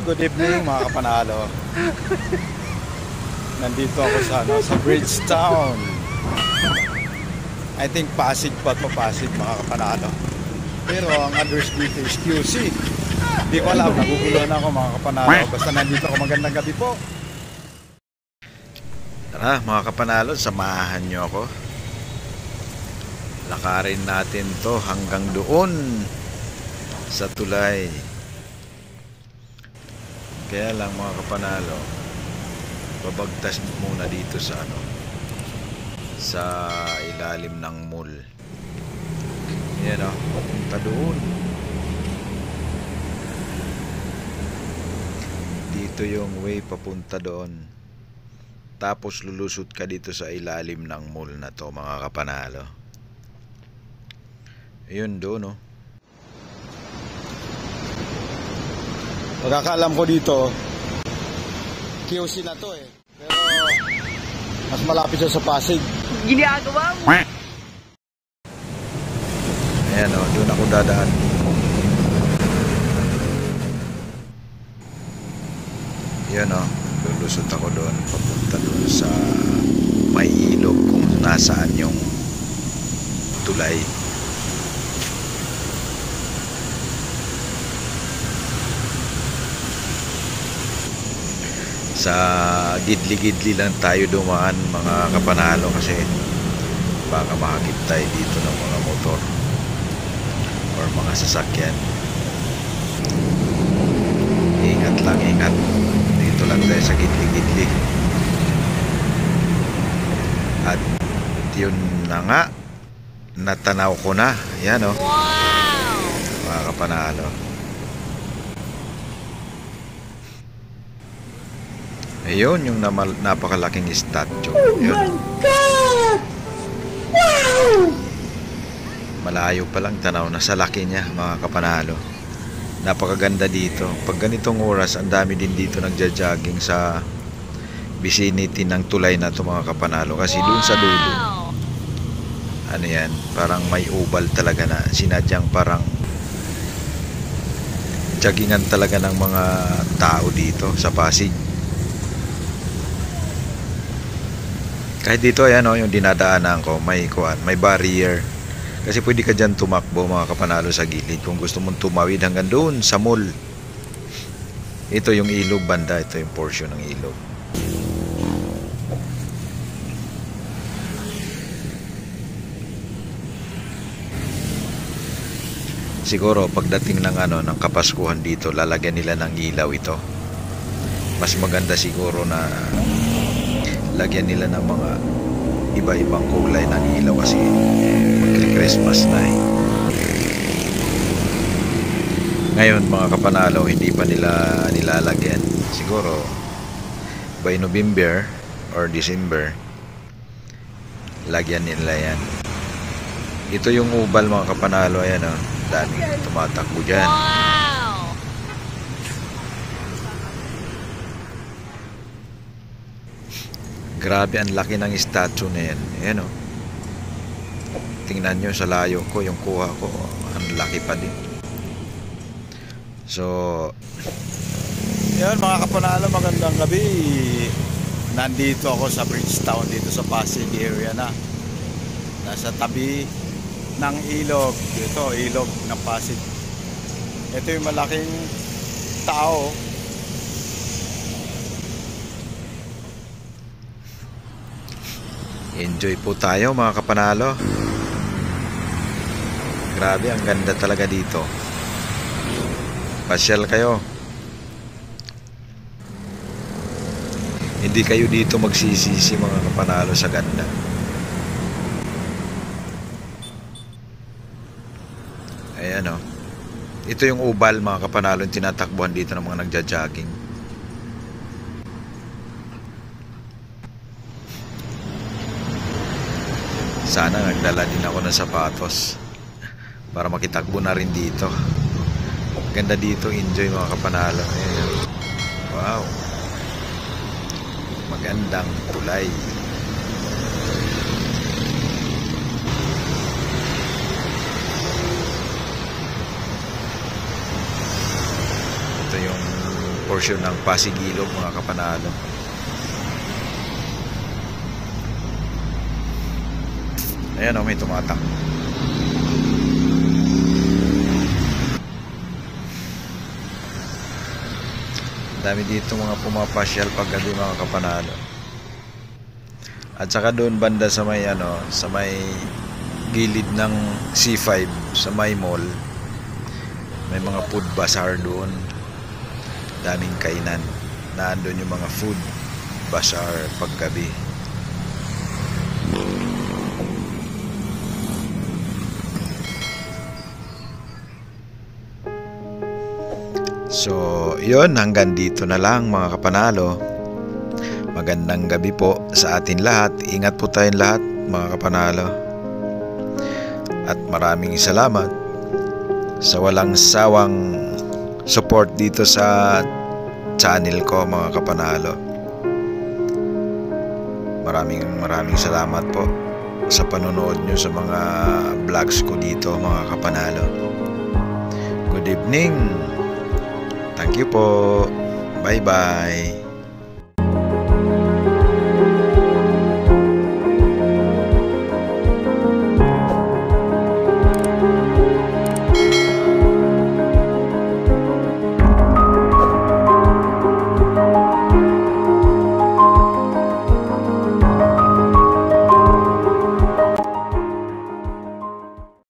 good evening mga kapanalo. Nandito ako sa Bridgetown. I think Pasig pa to, Pasig mga kapanalo. Pero ang address dito is QC. Hindi ko alam, nagugulo na ako mga kapanalo. Basta nandito ako, magandang gabi po. Tara mga kapanalo, samahan nyo ako. Lakarin natin to hanggang doon sa tulay. Kaya lang mga kapanalo, babagtas muna dito sa sa ilalim ng mall. Yan papunta doon. Dito yung way papunta doon. Tapos lulusot ka dito sa ilalim ng mall na to mga kapanalo. Ayun doon Pagkakaalam ko dito, QC na to Pero mas malapit siya sa Pasig. Ginagawa mo? Ayan doon ako dadaan. Yan lulusot ako doon, papunta doon sa may ilog kung nasaan yung tulay. Sa gidli-gidli lang tayo dumaan mga kapanalo kasi baka makakip tayo dito ng mga motor or mga sasakyan. Ingat lang, ingat. Dito lang tayo sa gidli-gidli. At yun na nga, natanaw ko na. Yan Wow! mga kapanalo. Ayun yung napakalaking statue. Oh my God! Wow! Malayo pa lang tanaw na sa laki niya mga kapanalo. Napakaganda dito. Pag ganitong oras, ang dami din dito nagja-jogging sa vicinity ng tulay na to mga kapanalo. Kasi doon sa dulo, yan, parang may oval talaga na sinadyang parang joggingan talaga ng mga tao dito sa Pasig. Kahit dito yung dinadaanan ko, may barrier. Kasi pwede ka dyan tumakbo mga kapanalo sa gilid kung gusto mong tumawid hanggang doon sa mall. Ito yung ilog banda, ito yung portion ng ilog. Siguro pagdating ng ng Kapaskuhan dito, lalagyan nila ng ilaw ito. Mas maganda siguro na lagyan nila ng mga iba-ibang kulay ng ilaw kasi magkri-Christmas na Ngayon mga kapanalo, hindi pa nila nilalagyan. Siguro by November or December lagyan nila yan. Ito yung ubal mga kapanalo. Ayan daming tumatakbo dyan. Grabe ang laki ng statue na yan. Ayan tingnan nyo sa layo ko, yung kuha ko, ang laki pa din. So, yan mga kapanalo, magandang gabi. Nandito ako sa Bridgetown, dito sa Pasig area na. Nasa tabi ng ilog. Ito, ilog ng Pasig. Ito yung malaking tao. Enjoy po tayo mga kapanalo. Grabe, ang ganda talaga dito. Pasyal kayo. Hindi kayo dito magsisisi mga kapanalo sa ganda. Ayan Ito yung ubal mga kapanalo, yung tinatakbuhan dito ng mga nagja-jogging. Sana nagdala din ako ng sapatos para makitakbo na rin dito. Ganda dito, enjoy mga kapanalo. Ayan. Wow, magandang tulay. porsyon ng Pasig Ilog, mga kapanalo. Ayan o, may tumatakbo. Dami dito mga pumapasyal paggabi, mga kapanalo. At saka doon banda sa may sa may gilid ng C5 sa may mall, may mga food bazaar doon. Daming kainan. Naandun yung mga food bazaar paggabi. So, yun, hanggang dito na lang mga kapanalo. Magandang gabi po sa atin lahat. Ingat po tayong lahat mga kapanalo. At maraming salamat sa walang sawang support dito sa channel ko, mga kapanalo. Maraming salamat po sa panonood nyo sa mga vlogs ko dito, mga kapanalo. Good evening. Thank you po. Bye bye.